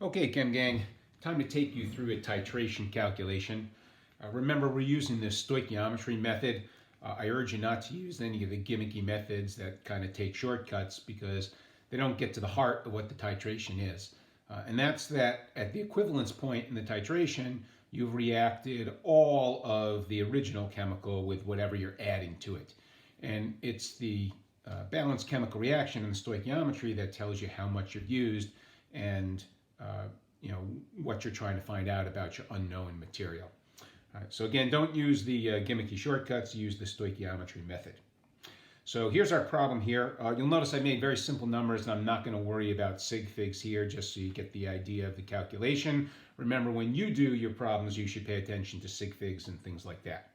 Okay, Chem Gang, time to take you through a titration calculation. Remember, we're using the stoichiometry method. I urge you not to use any of the gimmicky methods that kind of take shortcuts because they don't get to the heart of what the titration is. And that's that at the equivalence point in the titration, you've reacted all of the original chemical with whatever you're adding to it. And it's the balanced chemical reaction in the stoichiometry that tells you how much you've used and what you're trying to find out about your unknown material. So again, don't use the gimmicky shortcuts, use the stoichiometry method. So here's our problem here. You'll notice I made very simple numbers and I'm not going to worry about sig figs here just so you get the idea of the calculation. Remember, when you do your problems, you should pay attention to sig figs and things like that.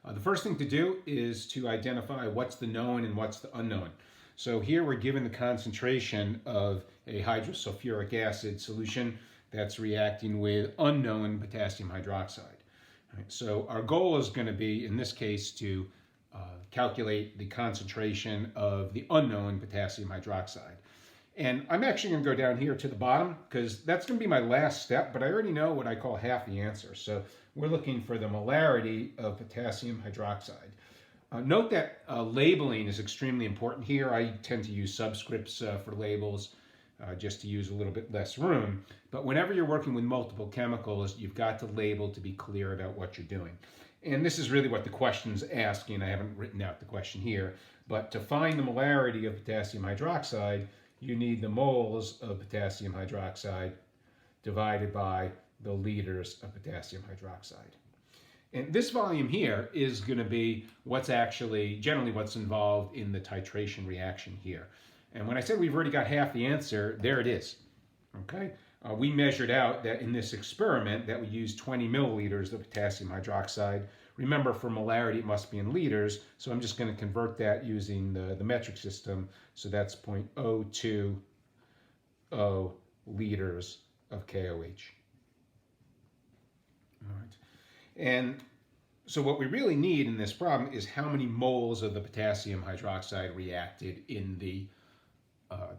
The first thing to do is to identify what's the known and what's the unknown. So here we're given the concentration of a hydrosulfuric acid solution that's reacting with unknown potassium hydroxide. So our goal is going to be, in this case, to calculate the concentration of the unknown potassium hydroxide. And I'm actually going to go down here to the bottom because that's going to be my last step, but I already know what I call half the answer. So we're looking for the molarity of potassium hydroxide. Note that labeling is extremely important here. I tend to use subscripts for labels just to use a little bit less room. But whenever you're working with multiple chemicals, you've got to label to be clear about what you're doing. And this is really what the question's asking. I haven't written out the question here. But to find the molarity of potassium hydroxide, you need the moles of potassium hydroxide divided by the liters of potassium hydroxide. And this volume here is going to be what's actually generally what's involved in the titration reaction here. And when I said we've already got half the answer, there it is. Okay, we measured out that in this experiment that we used 20 milliliters of potassium hydroxide. Remember, for molarity, it must be in liters. So I'm just going to convert that using the metric system. So that's 0.020 liters of KOH. All right. And so what we really need in this problem is how many moles of the potassium hydroxide reacted in the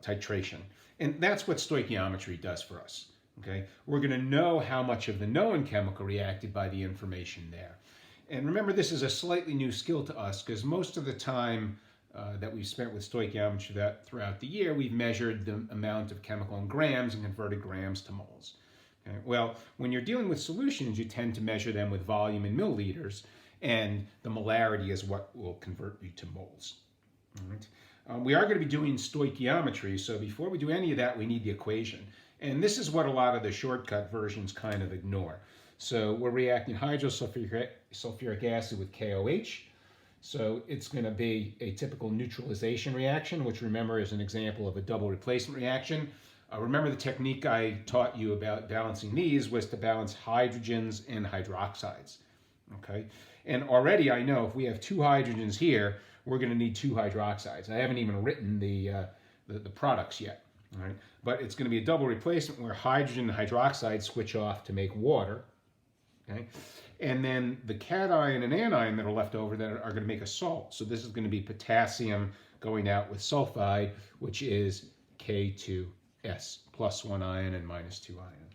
titration. And that's what stoichiometry does for us. Okay, we're going to know how much of the known chemical reacted by the information there. And remember, this is a slightly new skill to us because most of the time that we've spent with stoichiometry throughout the year, we've measured the amount of chemical in grams and converted grams to moles. Okay? Well, when you're dealing with solutions, you tend to measure them with volume in milliliters, and the molarity is what will convert you to moles. All right? We are going to be doing stoichiometry, so before we do any of that, we need the equation. And this is what a lot of the shortcut versions kind of ignore. So we're reacting hydrosulfuric acid with KOH. So it's going to be a typical neutralization reaction, which remember is an example of a double replacement reaction. Remember the technique I taught you about balancing these was to balance hydrogens and hydroxides. Okay, and already I know if we have two hydrogens here, we're going to need two hydroxides. I haven't even written the products yet. All right, but it's going to be a double replacement where hydrogen and hydroxide switch off to make water. Okay, and then the cation and anion that are left over that are going to make a salt. So this is going to be potassium going out with sulfide, which is K2S, plus 1 ion and minus 2 ion.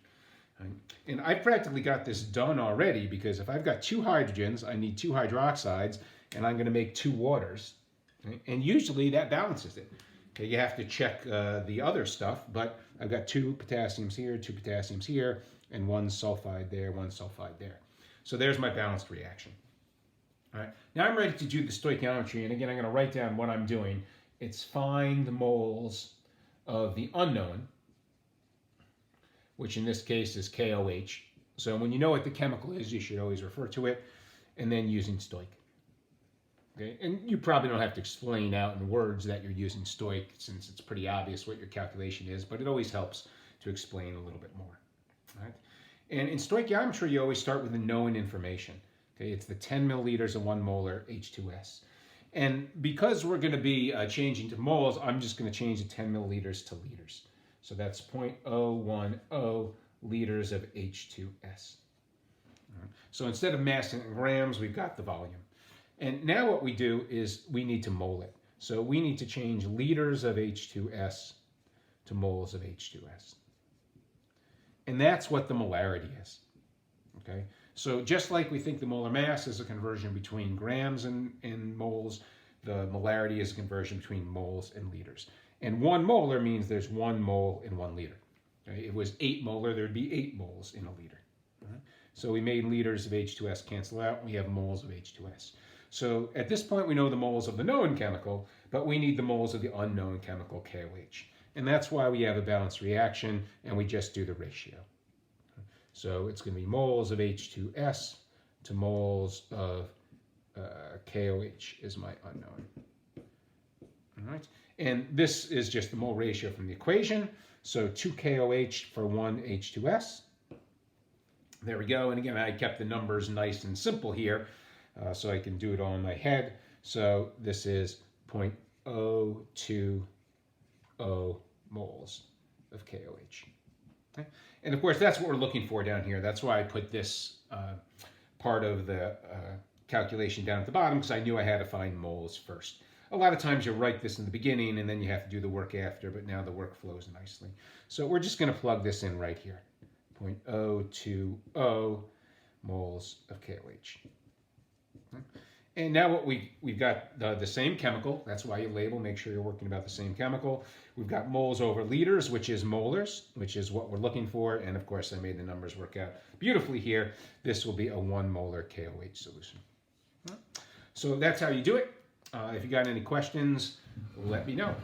Right? And I practically got this done already because if I've got two hydrogens, I need two hydroxides, and I'm going to make two waters. Okay? And usually that balances it. Okay, you have to check the other stuff, but I've got two potassiums here, and one sulfide there, one sulfide there. So there's my balanced reaction. All right, now I'm ready to do the stoichiometry, and again, I'm going to write down what I'm doing. It's find the moles of the unknown, which in this case is KOH. So when you know what the chemical is, you should always refer to it, and then using stoich. Okay, and you probably don't have to explain out in words that you're using stoich since it's pretty obvious what your calculation is, but it always helps to explain a little bit more. All right? And in stoichiometry, you always start with the known information. Okay, it's the 10 milliliters of 1 molar H2S. And because we're going to be changing to moles, I'm just going to change the 10 milliliters to liters. So that's 0.010 liters of H2S. Right. So instead of massing it in grams, we've got the volume. And now what we do is we need to mole it. So we need to change liters of H2S to moles of H2S. And that's what the molarity is. Okay, so just like we think the molar mass is a conversion between grams and moles, the molarity is a conversion between moles and liters. And 1 molar means there's 1 mole in 1 liter. Okay? If it was 8 molar, there'd be 8 moles in a liter. Right? So we made liters of H2S cancel out, and we have moles of H2S. So at this point, we know the moles of the known chemical, but we need the moles of the unknown chemical, KOH. And that's why we have a balanced reaction, and we just do the ratio. So it's going to be moles of H2S to moles of KOH is my unknown. All right. And this is just the mole ratio from the equation. So 2 KOH for 1 H2S. There we go. And again, I kept the numbers nice and simple here so I can do it all in my head. So this is 0.020 moles of KOH. Okay. And of course, that's what we're looking for down here. That's why I put this part of the calculation down at the bottom, because I knew I had to find moles first. A lot of times you write this in the beginning and then you have to do the work after, but now the work flows nicely. So we're just going to plug this in right here. 0.020 moles of KOH. And now what we've got the same chemical. That's why you label, make sure you're working about the same chemical. We've got moles over liters, which is molars, which is what we're looking for. And of course, I made the numbers work out beautifully here. This will be a 1 molar KOH solution. So that's how you do it. If you got any questions, let me know.